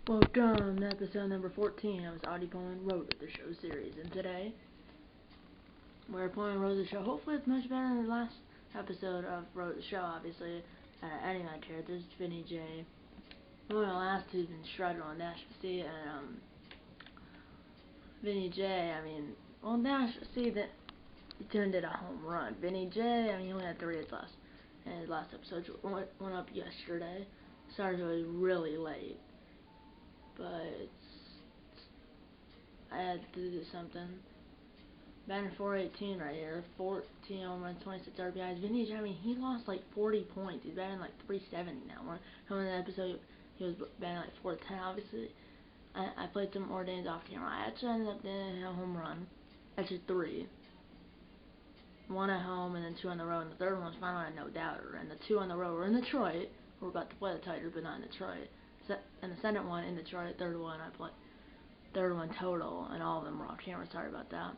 Welcome to episode number 14 of this Audie Pulling Road to the Show series, and today we're playing Road to the Show. Hopefully it's much better than the last episode of Road to the Show, obviously. Any of my characters, Vinny J. One of the last two's been Shredder on Dash C, and Vinny J, on Dash C that he turned it a home run. Vinny J, he only had 3 hits last, and his last episode went up yesterday. Sorry if it was really late. But I had to do something. Batting 418 right here. 14 home runs, 26 RBIs. Vinny, he lost like 40 points. He's batting like 370 now. When in the episode, he was batting like 410. Obviously, I played some more games off camera. I actually ended up getting a home run. Actually 3. 1 at home and then 2 on the road. And the third one was finally a no-doubter. And the 2 on the road were in Detroit. We're about to play the Tigers, but not in Detroit. And the second one in Detroit, third one I played, third one total, and all of them were off camera. Sorry about that.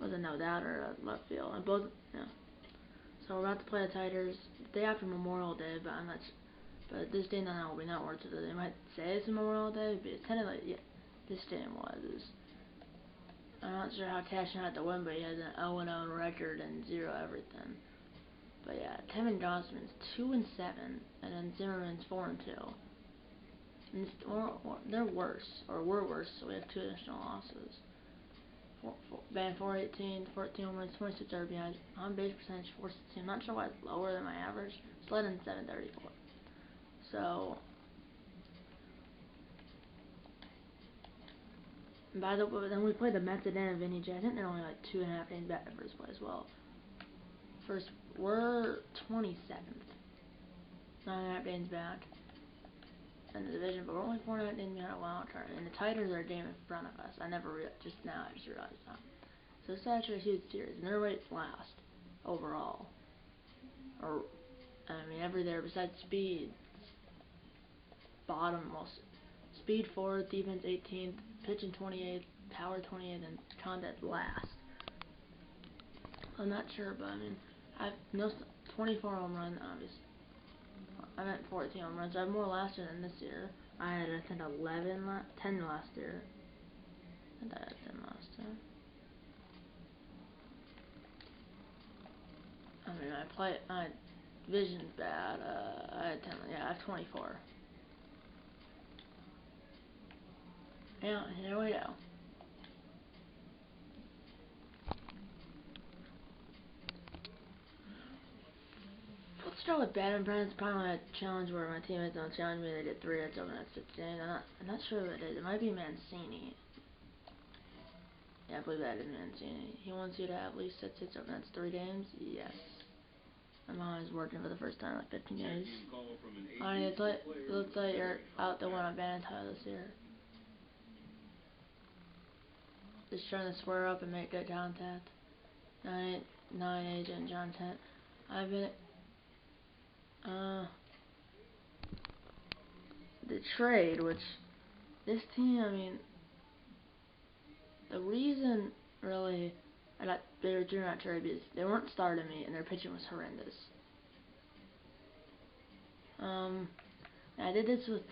Was a no doubter at left field, and both, yeah. So we're about to play the Tigers the day after Memorial Day, but I'm not. But this day now will be not worth it. They might say it's a Memorial Day, but it's technically, yeah, this game was. I'm not sure how Cashman had to win, but he has an 0-0 record and 0 everything. But yeah, Kevin Gossman's 2-7, and then Zimmerman's 4-2. And they're worse, or we're worse, so we have 2 additional losses. Batting 418, 14 home runs, 26 RBIs, on base percentage 416. I'm not sure why it's lower than my average. Sled in 734. So, by the way, then we played the Mets and Vinny J. I think they're only like 2.5 innings back in first place. Well, first, we're 27th. 9.5 games back in the division, but we're only 4.5 games behind a wild card. And the Tigers are a game in front of us. I just realized that. So it's actually a huge series, and they're ranked last overall. Or, every there besides speed. Bottom, speed 4th, defense 18th, pitching 28th, power 28th, and contact last. I'm not sure, but I've 24 home run, obviously. I meant 14 home runs. I have more last year than this year. I had, I think, 10 last year. I think I had 10 last year. My vision's bad. I had 10, yeah, I have 24. Yeah, here we go. Let's start with batting practice. Probably a challenge where my teammates don't challenge me. They did 3 hits over that 6 games. I'm not sure who it is. It might be Mancini. Yeah, I believe that is Mancini. He wants you to have at least 6 hits over that's 3 games. Yes. My mom is working for the first time in like 15 days. It looks like you're out the one on batting title this year. Just trying to square up and make good contact. 9 agent John Tent. I've been the trade, which this team, the reason really they were doing that trade because they weren't starting me and their pitching was horrendous. I did this with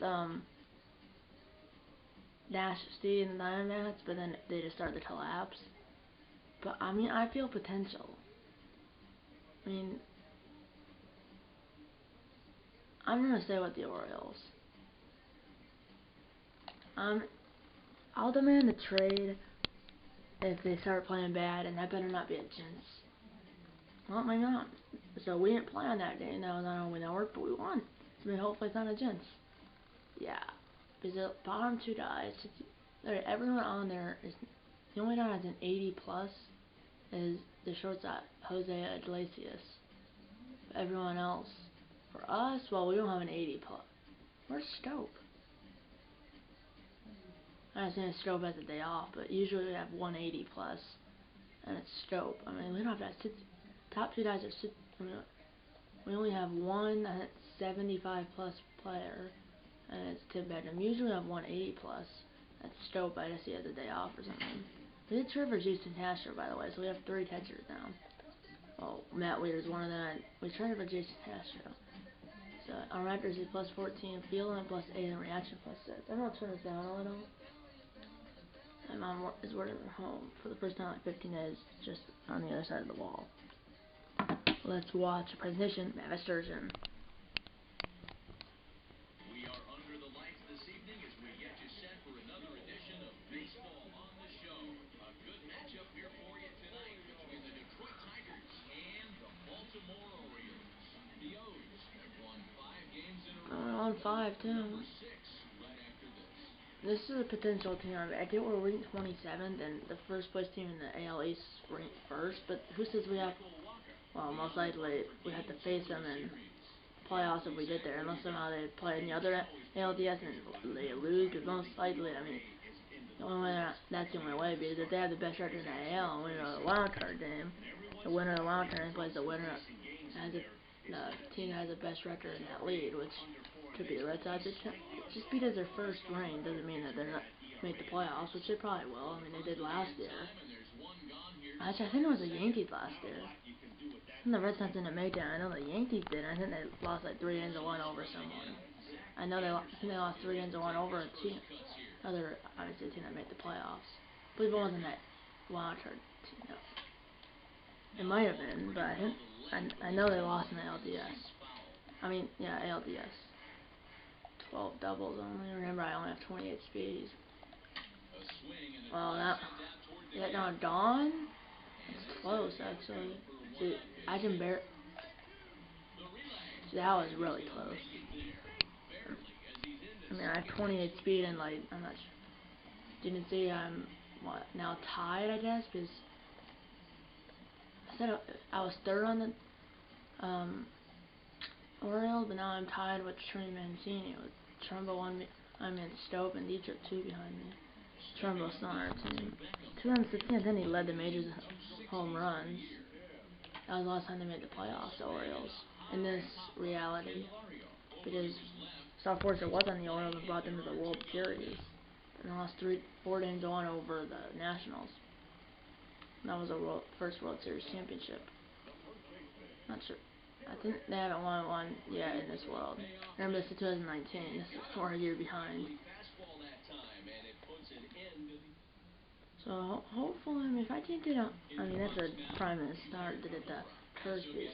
Dash C and the Diamondbacks, but then they just started to collapse. But I feel potential. I'm gonna stay with the Orioles. I'll demand a trade if they start playing bad, and that better not be a jinx. Well, maybe not. So we didn't play on that day. That was on our win network, but we won. So hopefully it's not a jinx. Yeah, because the bottom 2 guys, everyone on there is the only guy that's an 80 plus is the shortstop Jose Iglesias. Everyone else, for us, well, we don't have an 80 plus. Where's Scope? I understand Scope has a day off, but usually we have 180 plus, and it's Scope. We don't have that. Top 2 guys are. We only have one 75 plus player, and it's Tim Bedlam. Usually we have 180 plus. That's Scope. I guess he has a day off or something. We did trade for Jason Tasher, by the way, so we have 3 catchers now. Oh, Matt Weir is one of them. We traded for Jason Tasher. on Raptors he's plus 14 fielding, plus 8 in reaction, plus 6. I'm gonna turn this down a little. My mom is working from home for the first time in like 15 days, just on the other side of the wall. Let's watch a presentation, Matt Sturgeon. We are under the lights this evening as we get you set for another edition of Baseball on the Show. A good matchup here for you tonight between the Detroit Tigers and the Baltimore Orioles. The O's have won 5 games in a row. On 5 too. Number 6 right after this. This is a potential team. I get we're ranked 27th, and the first place team in the AL East is ranked first. But who says we have? Well, most likely we have to face them in playoffs if we get there, unless somehow they play in the other ALDS and they lose. But most likely, I mean, the only way that's the only way, because if they have the best record in the AL and win a wild card game, the winner of the wild card game plays the winner has the team that has the best record in that lead, which could be the Red Sox. Just because they're first ranked doesn't mean that they're not make the playoffs, which they probably will. I mean, they did last year. Actually, I think it was the Yankees last year. And the Red Sox didn't make that. I know the Yankees did. I think they lost like 3 games to 1 over someone. I know I think they lost 3 games to 1 over a team. Other obviously team that made the playoffs. I believe it wasn't that wild card team. No. It might have been, but I know they lost in the LDS. I mean, yeah, ALDS. 12 doubles only. Remember, I only have 28 speeds. Well, that not gone. It's close actually. See, I can bear. See, that was really close. I mean, I have 28 speed and like I'm not sure. Didn't see I'm now tied, I guess, because I said I was third on the Orioles, but now I'm tied with Trey Mancini. With Trumbo one, I'm in Stope and Dietrich 2 behind me. Trumbo's still on our team. 2016, then he led the majors home runs. That was the last time they made the playoffs, the Orioles, in this reality, because South Forster was on the Orioles and brought them to the World Series, and they lost 4 games to 1 over the Nationals. And that was the first World Series championship. Not sure. I think they haven't won one yet in this world. Remember, this is 2019. This is 4 years behind. So hopefully, I mean, if I can get up, I mean, that's a prime start to get the curse piece.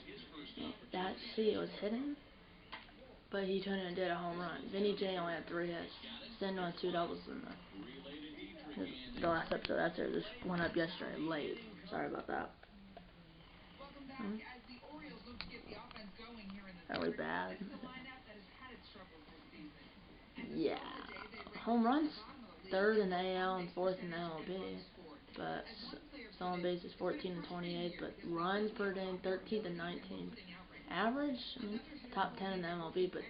That it was hidden, but he turned and did a home run. Vinny J only had 3 hits. Then on 2 doubles in the last episode. That's it. Just went up yesterday late. Sorry about that. Are we bad? Yeah. Home runs 3rd in the AL and 4th in the MLB, but stolen bases 14 and 28, but runs per game 13th and 19th. Average, I mean, top 10 in the MLB, but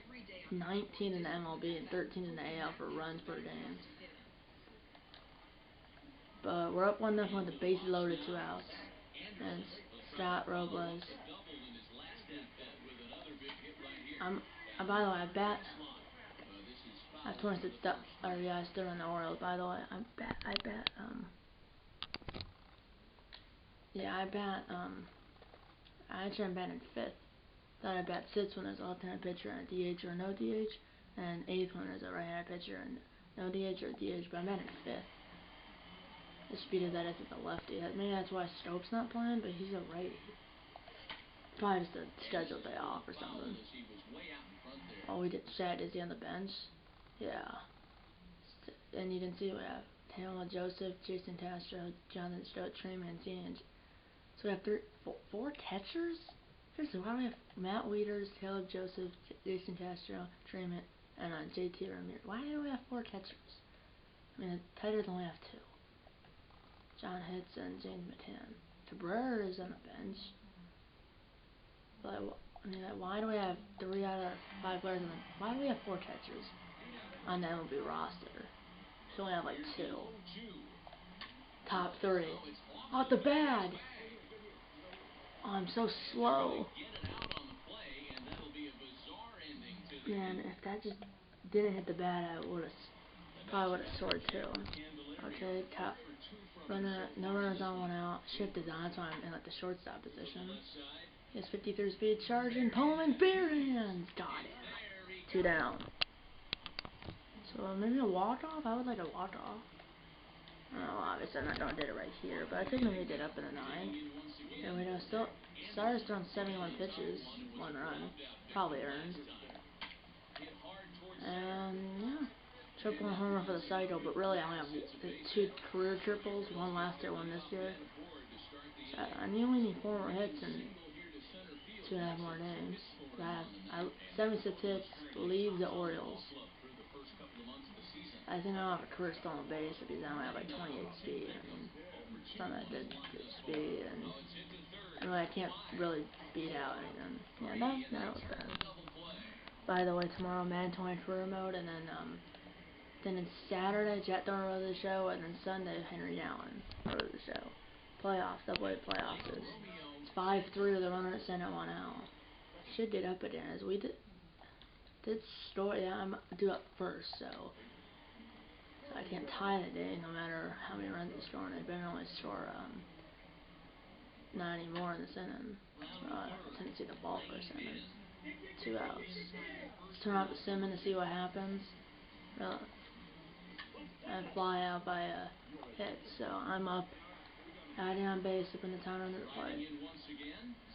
19th in the MLB and 13th in the AL for runs per game. But we're up 1-0 with the bases loaded, 2 outs, and Scott Robles. By the way, I bet. I have 26 RBIs still in the Orioles, by the way. Actually I'm batting 5th. Thought I bat 6th when there's a left-handed pitcher and a DH or no DH, and 8th when there's a right-handed pitcher and no DH or DH, but I'm batting 5th. The speed of that isn't the lefty. Maybe that's why Stope's not playing, but he's a righty. Probably just a scheduled day off or something. Oh, we did. Shad, is he on the bench? Yeah. And you can see we have Tamala Joseph, Jason Castro, Jonathan Stote, Trey Mancini, and so we have 4 catchers? Seriously, why do we have Matt Wieters, Caleb Joseph, Jason Castro, Trey and JT Ramirez? Why do we have 4 catchers? I mean, the Tigers only have 2. John Hitz and James Matan. Cabrera is on the bench. But I mean, why do we have 3 out of 5 players on the? Why do we have 4 catchers on the MLB roster? We only have like 2. Top 3. Off the bat. Oh, I'm so slow. Man, if that just didn't hit the bat, I probably would have scored 2. Okay, top runner, no runners on, 1 out. Shift is on, that's why I'm in like the shortstop position. He has 53 speed, charging, Pullman, bare hands, got him. 2 down. So maybe a walk-off? I would like a walk-off. Oh, obviously I'm not going to do it right here, but I think maybe did up in the 9th. And we know still, Stars thrown 71 pitches, 1 run, probably earned. And yeah, triple and homer for the cycle, but really I only have 2 career triples, 1 last year, 1 this year. So I only need 4 more hits and 2.5 more innings. I 76 hits, leaves the Orioles. I think I'll have a career stolen base if he's only have like 28 speed. I mean, it's not that good speed, and I can't really beat out anything. Yeah, that was bad. By the way, tomorrow Mandatory career mode, and then it's Saturday Jet Thorne road of the show, and then Sunday Henry Allen road of the show. Playoffs, that's what playoffs is. It's 5-3 with a runner at center, 1 out. Should get up again as we did store. Yeah, I'm due up first, so I can't tie the day no matter how many runs it's scoring. I better only score 90 more in this inning. I didn't see the ball for a second. 2 outs. Let's turn off the Simmons to see what happens. And fly out by a hit. So I'm up. Adding on base, up in the town under the plate.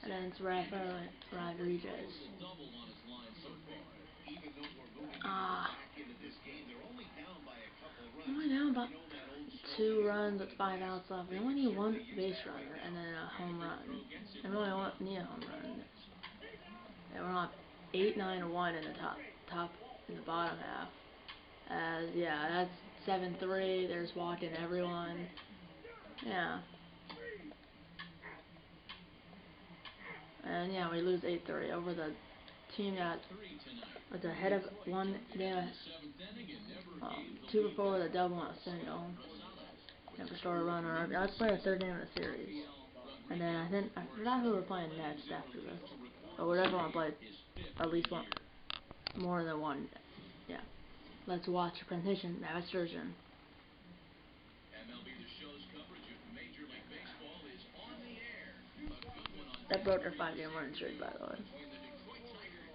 And then it's Rafael Rodriguez. Only down about 2 runs with 5 outs left. We only need 1 base runner and then a home run. I really don't need a home run. And we're on 8-9-1 in the top in the bottom half. Yeah, that's 7-3. There's walking everyone. Yeah. And yeah, we lose 8-3 over the team that was ahead of 1 game. 2 before with a double and a single. Never scored a runner. Let's play a 3rd game of the series. And then I forgot who we're playing next after this. But we're definitely gonna play at least one, more than 1. Yeah. Let's watch a presentation. Matt Sturgeon. MLB The Show's coverage of Major League Baseball is on the air. A good one on That broke our 5-game winning streak, by the way.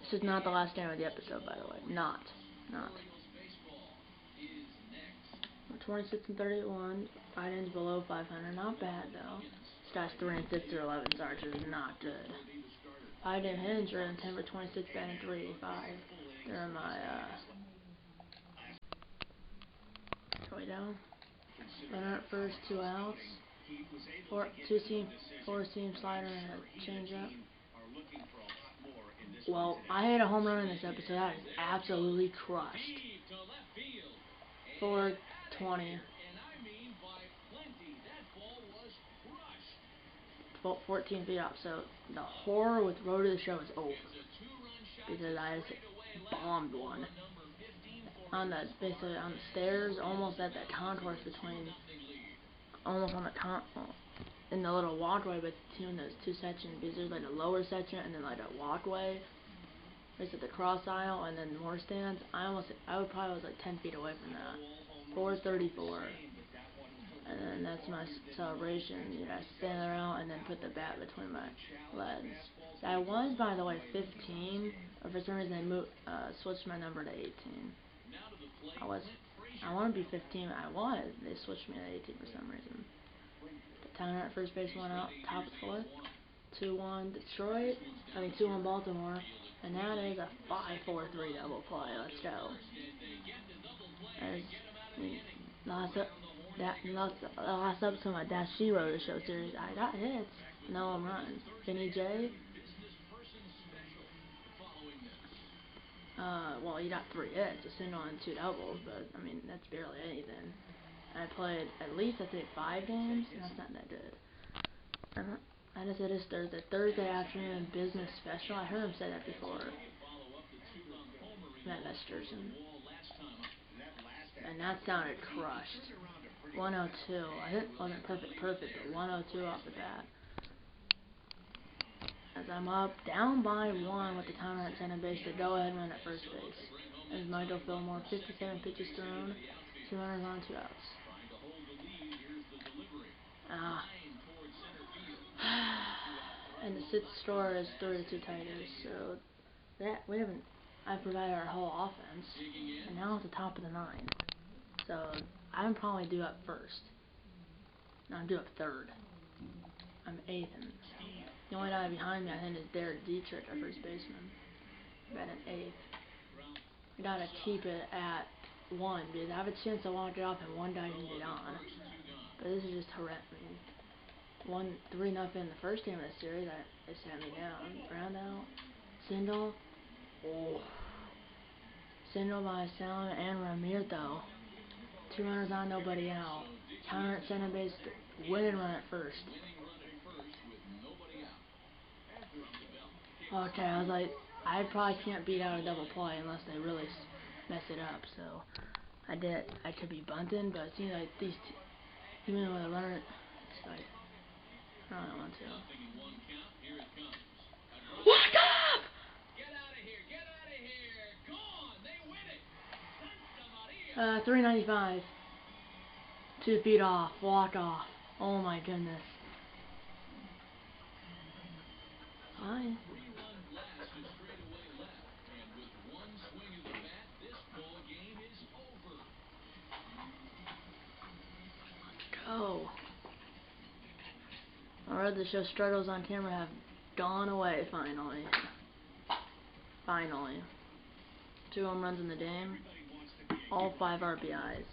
This is not the last game of the episode, by the way. Not. We're 26-31. 5 innings below 500. Not bad though. This guy's 3-6 through 11 starts is not good. 5-game hitting streak, 10 for 26, batting 385. During my Way down. Runner at first, 2 outs. 4-seam slider and a changeup. Well, I had a home run in this episode. That is absolutely crushed. 420. 14 feet up. So the horror with Road to the Show is over because I just bombed one on the basically on the stairs, almost at that concourse between, almost on the in the little walkway between those 2 sections, because there's like a lower section and then like a walkway. It's at the cross aisle and then more stands. I would probably was like 10 feet away from that. 434. And then that's my celebration. You know, I spin around and then put the bat between my legs. I was, by the way, 15, but for some reason they switched my number to 18. I want to be 15. They switched me to 18 for some reason. The Towner at first base, 1 out, top of the 4th. 2-1 Detroit. 2-1 Baltimore. And that is a 5-4-3 double play. Let's go. Last episode of my Dash Zero the show series, I got hits. No home runs. Vinny J. Well, he got 3 hits, a single and 2 doubles, but I mean that's barely anything. I played at least 5 games, and that's not that good. I just said it's Thursday afternoon business special. I heard him say that before. Matt Sturgeon. And that sounded crushed. 102. I hit wasn't perfect, but 102 off the bat. As I'm up, down by 1 with the timer at center base, the go-ahead run at first base. As Michael Fillmore, 57 pitches thrown, 2 runners on, 2 outs. And the sixth score is 3-2 Tigers. So that we haven't. I provided our whole offense, and now it's the top of the ninth. So I'm probably due up first. No, I'm due up third. I'm eighth, and the only guy behind me I think is Derek Dietrich, our first baseman. But in eighth. I gotta keep it at 1 because I have a chance to walk it off and one guy can get on. But this is just horrendous. 3-0 in the first game of the series. They sat me down. Ground out. Single. Oh. Single by Salem and Ramirez. 2 runners on, nobody out. Counter at center base. Winning run at first. Okay, I was like, I probably can't beat out a double play unless they really mess it up. So I did. I could be bunting, but it seems like these, even with a runner, it's like I don't want to. Walk up! Get out of here! Get out of here! Gone! They win it! Santa Maria! 395. 2 feet off. Walk off. Oh my goodness. Hi. 3-run blast to straightaway left, and with one swing of the bat, this ball game is over. Let's go. Alright, the show struggles on camera have gone away finally. Finally. 2 home runs in the game. All 5 RBIs.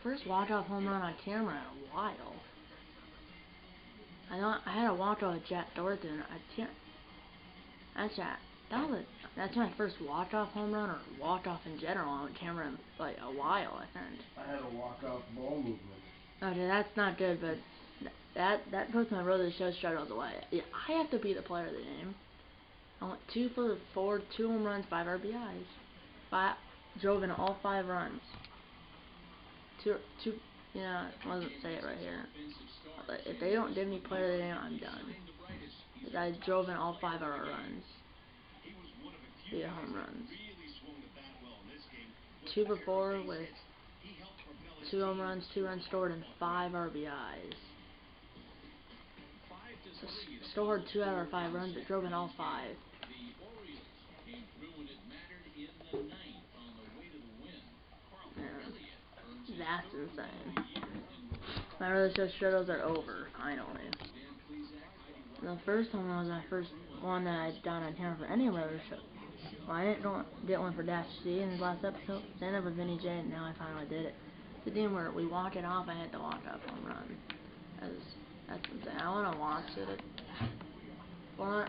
First walk-off home run on camera in a while. I had a walk-off with Jack Thornton. That's my first walk-off home run or walk-off in general on camera in like a while, I think. I had a walk-off ball movement. Okay, that's not good, but that puts my road to the show struggles away. Yeah, I have to be the player of the game. I went 2 for 4, 2 home runs, 5 RBIs. Drove in all 5 runs. Yeah, I wasn't say it right here. But if they don't give me player of the game, I'm done. Because I drove in all 5 of our runs. Via home runs. 2 for 4 with 2 home runs, 2 runs scored, and 5 RBIs. So scored 2 out of our 5 runs, but drove in all 5. Yeah, that's insane. My roller show struggles are over, finally. The first one was my first one that I got on camera for any roller show. Well, I didn't get one for Dash C in the last episode. Then it was Vinny J, and now I finally did it. The game where we walk it off, I had to walk up home run. That's insane. I want to watch it. I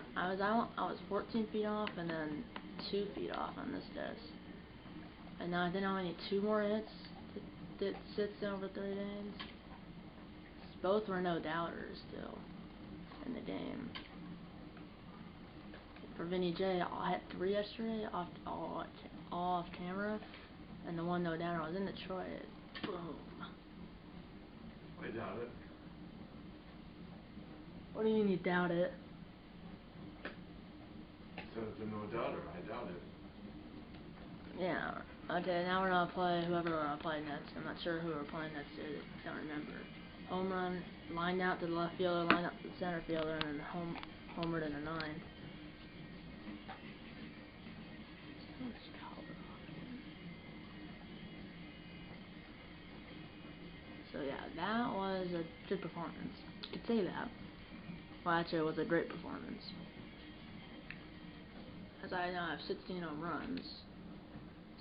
was 14 feet off and then 2 feet off on this disc. And now I think I only need 2 more hits that sits over 3 days. Both were no doubters still in the game. For Vinny J, I had 3 yesterday all off camera, and the one no doubter was in Detroit. Boom. I doubt it. What do you mean you doubt it? So it's a no doubter. I doubt it. Yeah. Okay, now we're gonna play whoever we're gonna play next. I'm not sure who we're playing next. I don't remember. Home run, lined out to the left fielder, lined out to the center fielder, and then homer to the 9. So yeah, that was a good performance. You could say that. Well, actually, it was a great performance. As I now have 16 home runs.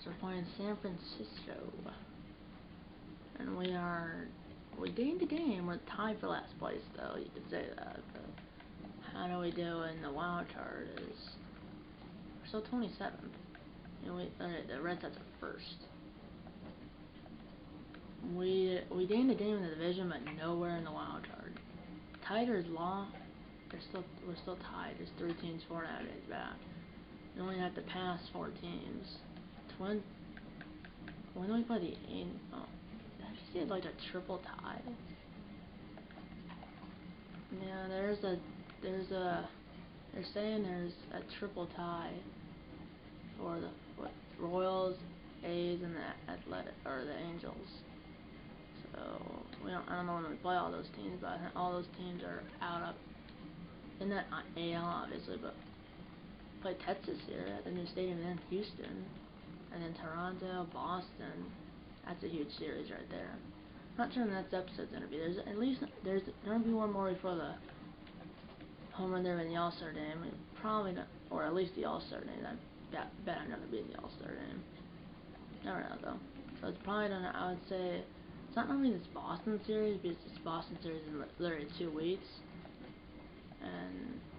So we're playing San Francisco. And we gained the game. We're tied for last place, though. You could say that. But how do we do in the wild card is we're still 27th. And the Red Sox are first. We gained the game in the division, but nowhere in the wild card. Tigers lost. We're still tied. There's 3 teams 4 nowadays back. We only have to pass 4 teams. When do we play the Angels? Oh, did I just see like a triple tie? Yeah, they're saying there's a triple tie for the Royals, A's, and the Athletic or the Angels. So I don't know when we play all those teams, but I think all those teams are out up in that AL obviously, but play Texas here at the new stadium, and then Houston, and then Toronto, Boston. That's a huge series right there. Not sure when the next episode's gonna be. There's gonna be one more before the home run there in the All-Star game. Probably not, or at least the All-Star game. I bet I'm gonna be in the All-Star game. Never know though. So it's probably gonna. I would say it's not gonna be this Boston series because this Boston series is in literally 2 weeks.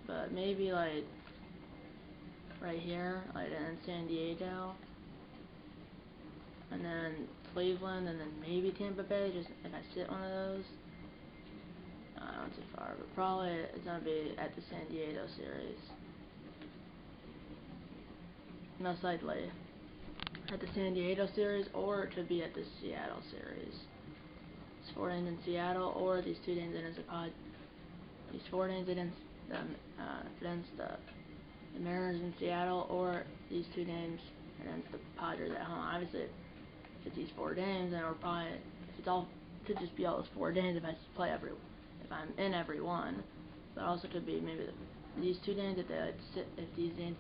But maybe like right here, like in San Diego, and then Cleveland, and then maybe Tampa Bay. Just if I sit one of those. Not too far, but probably it's gonna be at the San Diego series. Most likely at the San Diego series, or it could be at the Seattle series. It's 4 games in Seattle, or these 2 games against these 4 games against the Mariners in Seattle, or these 2 games against the Padres at home. Obviously, if it's these 4 games, then we're probably could just be all those 4 games if I'm in every one. But also could be maybe these 2 games if these games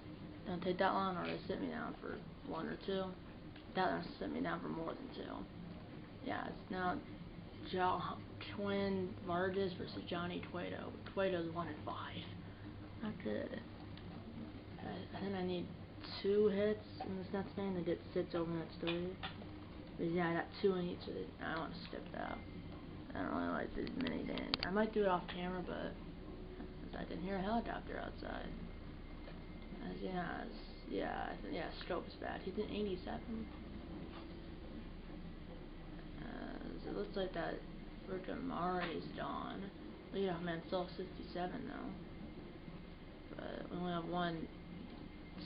don't take that long, or they sit me down for 1 or 2. That one sit me down for more than 2. Yeah, it's now Twin Vargas versus Johnny Cueto. Cueto's 1-5. Not good. I think I need 2 hits in this next game to get 6 over the next 3. But yeah, I got 2 in each of these. I want to skip that. I don't really like these mini games. I might do it off camera, but I can hear a helicopter outside. Stroke's bad. He's an 87. It looks like that freaking Mari's gone. Leadoff man still 67 though. But we only have 1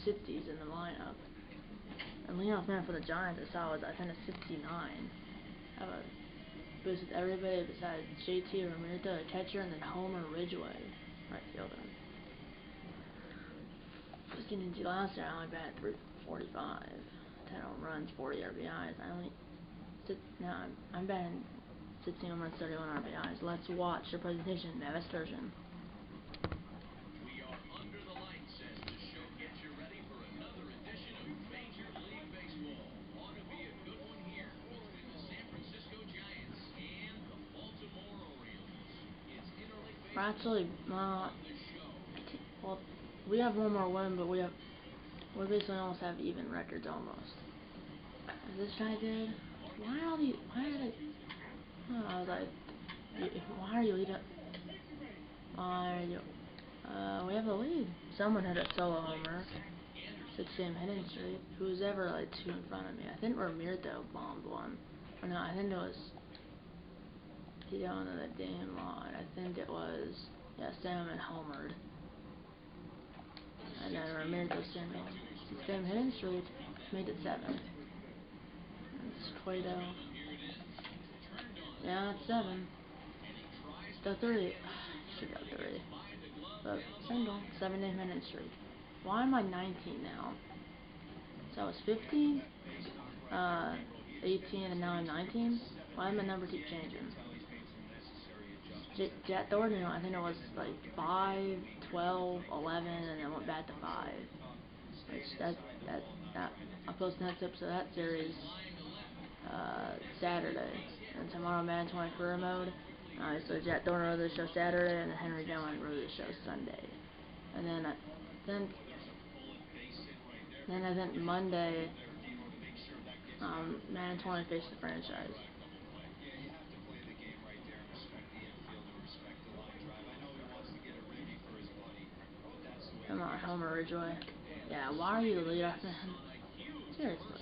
60s in the lineup. And leadoff man for the Giants I saw was I think a 69. How about boosted everybody besides JT Realmuto, the catcher, and then Homer Ridgeway, right fielder. Just into last year, I only batted 345, 10 home runs, 40 RBIs. I'm batting 16 home runs, 31 RBIs. Let's watch the presentation, Mavis Sturgeon. We are under the lights as the show gets you ready for another edition of Major League Baseball. Ought to be a good one here between the San Francisco Giants and the Baltimore Orioles. It's interleague baseball Actually, on the show. well, we have 1 more win, but we basically almost have even records almost. Is this guy good? Why are they? I was like, why are you leading? Why are you? We have the lead. Someone hit a solo homer. 6-game hitting streak. Who's ever like 2 in front of me? I think Realmuto bombed 1. Or no, I think it was. He down to the damn line. I think it was. Yeah, Salmon homered. And then Realmuto single. 6-game hitting streak. Made it 7. It's Cueto. Yeah, it's 7. Got 3. Should got 3. But single. 7-game hitting streak. Why am I 19 now? So I was 15, 18, and now I'm 19. Why did my number keep changing? Jack Thornton, I think it was like 5, 12, 11, and then went back to 5. Which I'll post the next episode of that series Saturday. And tomorrow, Madden 20 career mode. So Jack Thornton wrote the show Saturday, and then Henry Dillon wrote the show Sunday. And then I think Monday, Madden 20 faced the franchise. Come on, Homer Ridgeway. Yeah, why are you the leadoff man? Seriously.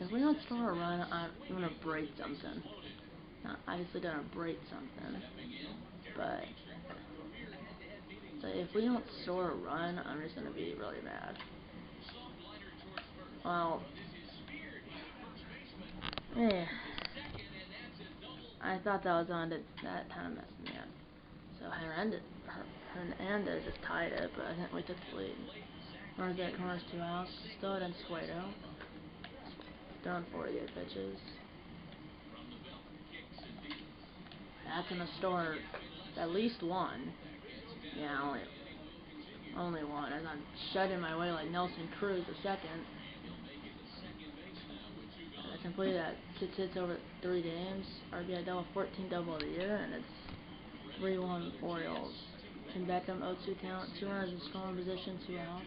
If we don't score a run, I'm gonna break something. Not obviously gonna break something. But if we don't score a run, I'm just gonna be really mad. Well, yeah. I thought that was on it. That kind of messed me up. So Hernandez just tied it, but I think we took the lead. Runners at corners, 2 outs. Still against Cueto. Throwing 48 pitches. That's in a store. At least one. Yeah, only one. As I'm shutting my way like Nelson Cruz the second. I completed that 6 hits over 3 games. RBI double, 14 double of the year, and it's 3-1 Orioles. Tim Beckham, 0-2 count, 2 runners in scoring position, 2 outs.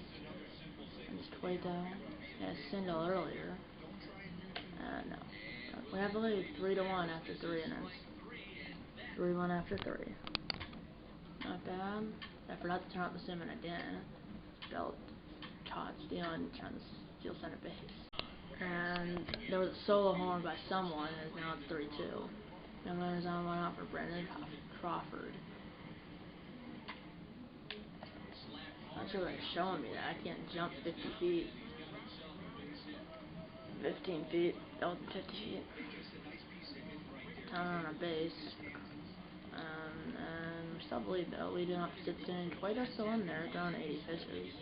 And it's Cueto. Yeah, single earlier. No. We have the lead 3-1 after 3 innings. 3-1 after 3. Not bad. I forgot to turn off the sim and I didn't. Belt caught stealing, trying to steal center base. And there was a solo horn by someone, and now it's 3-2. Young runners on, 1 out for Brendan Crawford. Not sure they're showing me that. I can't jump 50 feet. 15 feet. Oh, 50 feet. Down on a base. And we still lead though. Leading off 6th inning. Cueto's still in there, throwing 80 pitches.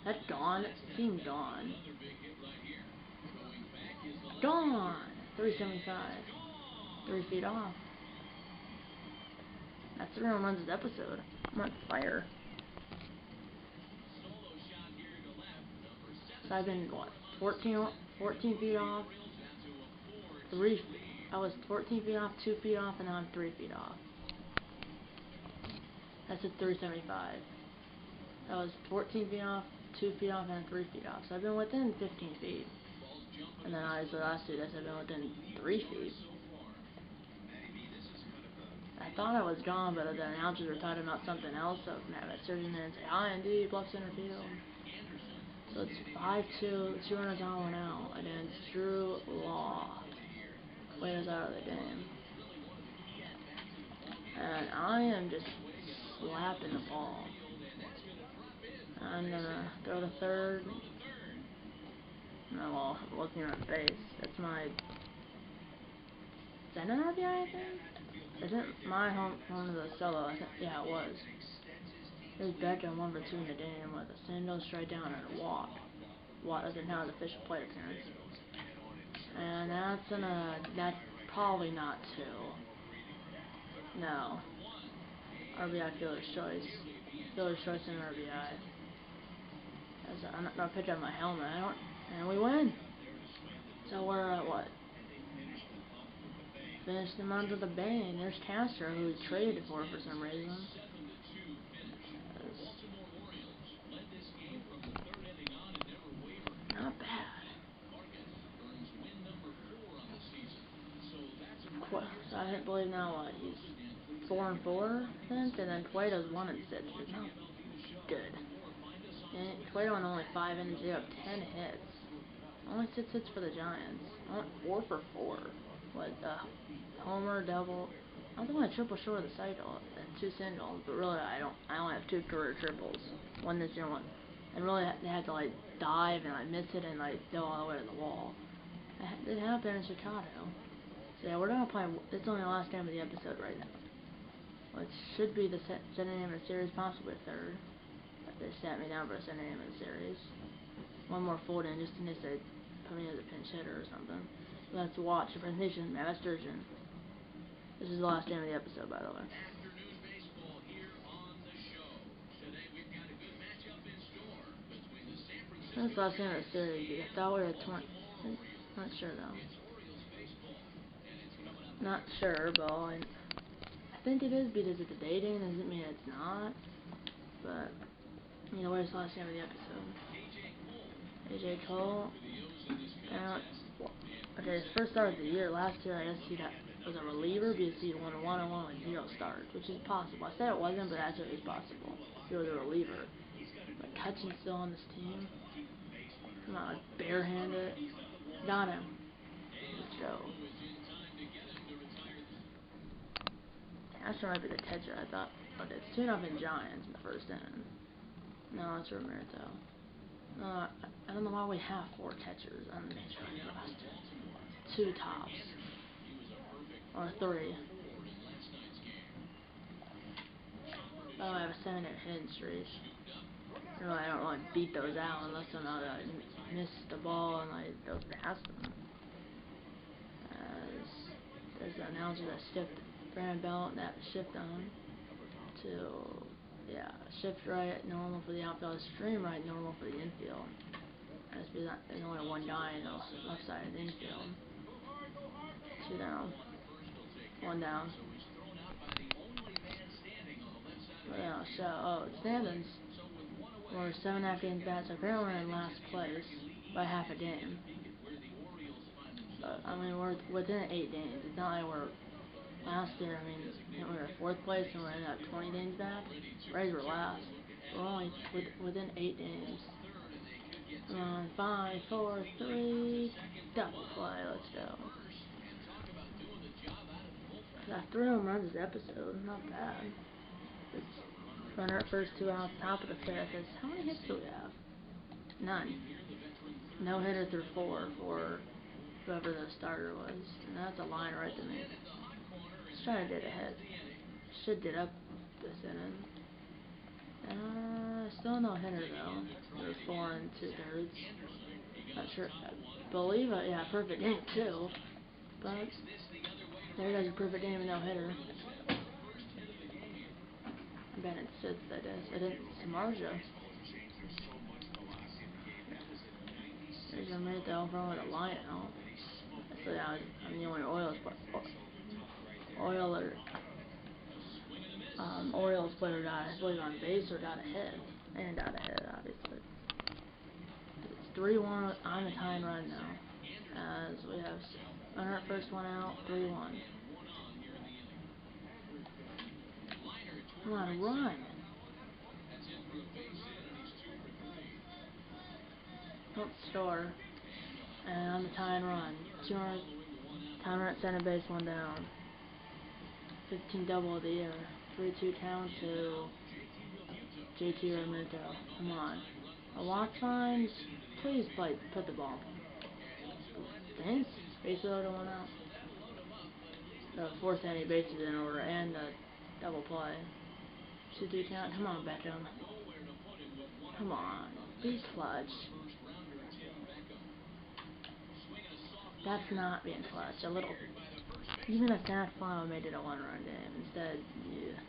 That's gone. It seemed gone. Gone! 375. 3 feet off. That's 3 home runs this episode. I'm on fire. So I've been, what, 14 feet off? I was 14 feet off, 2 feet off, and now I'm 3 feet off. That's at 375. I was 14 feet off, 2 feet off, and 3 feet off. So I've been within 15 feet. And then obviously the last 2 days I've been within 3 feet. I thought I was gone, but the announcers were talking about something else, so I have a surgeon there and say, "Hi, indeed, left center field." So it's 5-2, 2 runners on, 1 out against Drew Law. Cueto's out of the game. And I am just slapping the ball. I'm gonna throw to third. No, well, looking at base. That's my... Is that an RBI, I think? Isn't my home run of the solo? I think, yeah, it was. There's Beckham 1 for 2 in the game with a single, strike down, and a walk. Watt doesn't have an official plate appearance. And that's probably not 2. No. RBI fielder's choice. Fielder's choice and RBI. I'm not gonna pitch on my helmet. And we win. So we're at what? Finished the month with a bang. There's Castro, who we traded for some reason. Not bad. So I can't believe now what he's 4-4, I think, and then Cueto's 1-6, which is not good. And Cueto on only 5 innings, he up 10 hits. Only 6 hits for the Giants. Only 4 for 4. With homer, double. I was only a triple short of the cycle and 2 singles, but really I only have 2 career triples. 1 this year, 1. And really they had to like dive and like miss it and like go all the way to the wall. It happened in Chicago. So yeah, we're gonna play. It's only the last game of the episode right now. Which should be the second game of the series, possibly third. But they sat me down for the second game of the series. 1 more fold in just in case they put me as a pinch hitter or something. Let's watch the presentation. Matt Sturgeon. This is the last game of the episode, by the way. Afternoon baseball here on the show. Today we've got a good matchup in store between the San Francisco That's the last game of the series. I thought we were 20. Not sure though. Not sure, but I think it is because it's a dating. Doesn't mean it's not. But either way, it's the last game of the episode. AJ Cole. Okay, his first start of the year. Last year, I guess he was a reliever because he won 1-1 with 0 starts, which is possible. I said it wasn't, but actually it is possible. He was a reliever. But Cutchin's still on this team. Come on, barehanded. Got him. Let's go. Castro might be the catcher, I thought. But it's 2-0 Giants in the first inning. No, it's Romerto. I don't know why we have 4 catchers on the major league roster. 2 tops. Or 3. Oh, I have a 7-hit hitting streak. Really, I don't really beat those out unless somehow I miss the ball and I go past them. there's an announcer that shift Brandon Belt that shift on to shift right normal for the outfield, stream right normal for the infield. That's because there's only one guy in the left side of the infield. 2 down. 1 down. Yeah, so standings. We're 7.5 games back, so apparently we're in last place by half a game. But I mean, we're within 8 games. It's not like we're last year. I mean, we were 4th place and we're in 20 games back. Rays were last. We're only within 8 games. Come on, 5, 4, 3, double play. Let's go. Got 3 home runs this episode. Not bad. Runner at first, 2 outs, top of the 5th. How many hits do we have? None. No hitter through 4 for whoever the starter was. And that's a line right to me. Let's try to get a hit. Should get up this inning. Still no hitter though. There's 4 2/3. Not sure. I believe perfect game too. But there goes a perfect game and no hitter. I bet it sits, I guess. I didn't Samarja. There's a minute though from with a line out. So yeah, I'm the only Orioles player got, I believe, on base or got a hit. And got a hit, obviously. It's 3-1 on the tying run now. As we have runner at first, 1 out, 3-1. Come on, run! Don't score. And on the tying run, 2 runs, tying run at center base, 1 down. 15 double of the year. 3-2 count to JT Realmuto. Come on. A walk sign. Please put the ball. Thanks. Base loaded, 1 out. The 4th any bases in order and the double play. 2-3 count. Come on, Beckham. Come on. Be clutch. That's not being clutch. A little. Even a sack fly made it a 1-run game. Instead, yeah.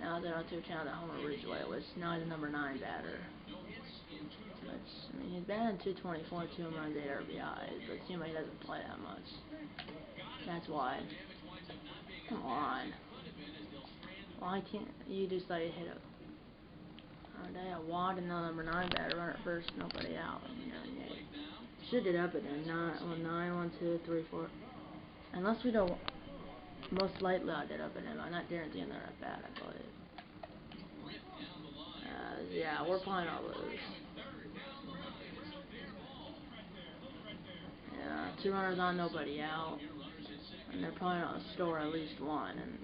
Now they're on 2 count at Homer Ridgeway, which now he's a number 9 batter. Which, I mean, he's batting 224, 2 home runs, 8 RBIs, but it seems like he doesn't play that much. That's why. Come on. Why can't you just hit it? A walk and the number 9 batter, run at first, nobody out. Should get up at 9, 1, 2, 3, 4. Unless we don't. Most likely I'll get up at him. I'm not guaranteeing they're at bat, I believe. Yeah, we're probably not lose. Yeah, 2 runners on, nobody out. And they're probably not going to score at least 1. And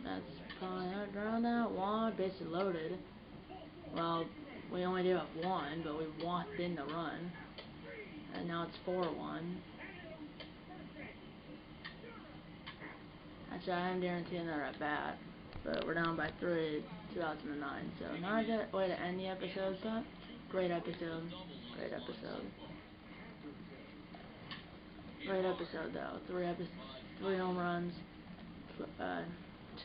that's probably not ground out. 1, bases loaded. Well, we only gave up 1, but we walked in the run. And now it's 4-1. Actually, I am guaranteeing they're at bat, but we're down by 3, 2009. So not a good way to end the episode, but great episode. Great episode. Great episode though. 3 home runs,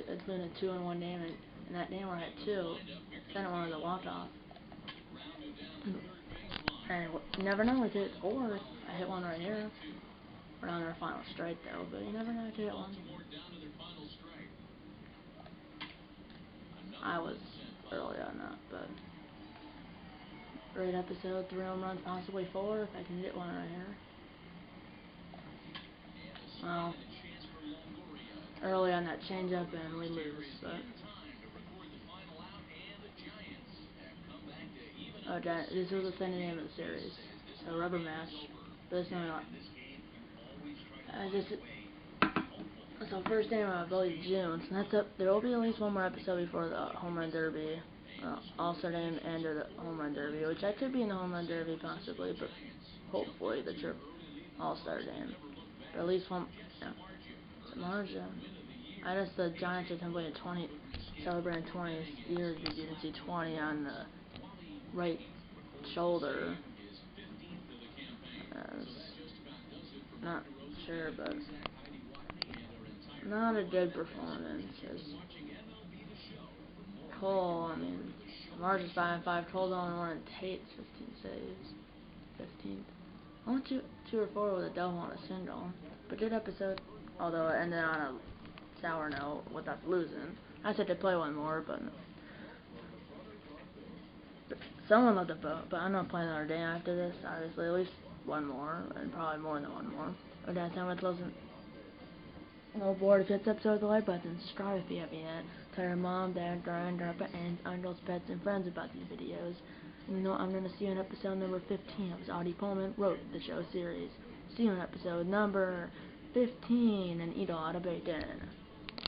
including 2 in 1 game, and in that game we had 2. Second one was a walk-off. And you never know, we could score. I hit 1 right here. We're on our final strike though, but you never know, I could hit 1. I was early on that, but great episode. 3 home runs, possibly 4 if I can get 1 right here. Well, early on that changeup and we lose, but this was the second game of the series, so rubber match. But it's not. So first game I believe June. So that's up. There will be at least 1 more episode before the home run derby, All-Star game and the home run derby, which I could be in the home run derby possibly, but hopefully the All-Star game. Or at least 1. Yeah. Samarja. I guess the Giants are celebrating 20 years, but you can see 20 on the right shoulder. not sure, but not a good performance. As Cole, I mean, Marge is 5-5. Cole's on 1 and Tate's 15 saves. 15th. Only two or four with a double on a single. But good episode. Although it ended on a sour note with us losing. I said to play one more, but someone left a vote. But I'm not playing another day after this. Obviously, at least one more, and probably more than one more. But that's how much closing. Well, board if it's episode with the like button, subscribe if you haven't yet. Tell your mom, dad, grandpa, aunts, uncles, pets, and friends about these videos. And you know I'm gonna see you in episode number 15. It was Audie Pullman wrote the show series. See you in episode number 15 and eat a lot of bacon.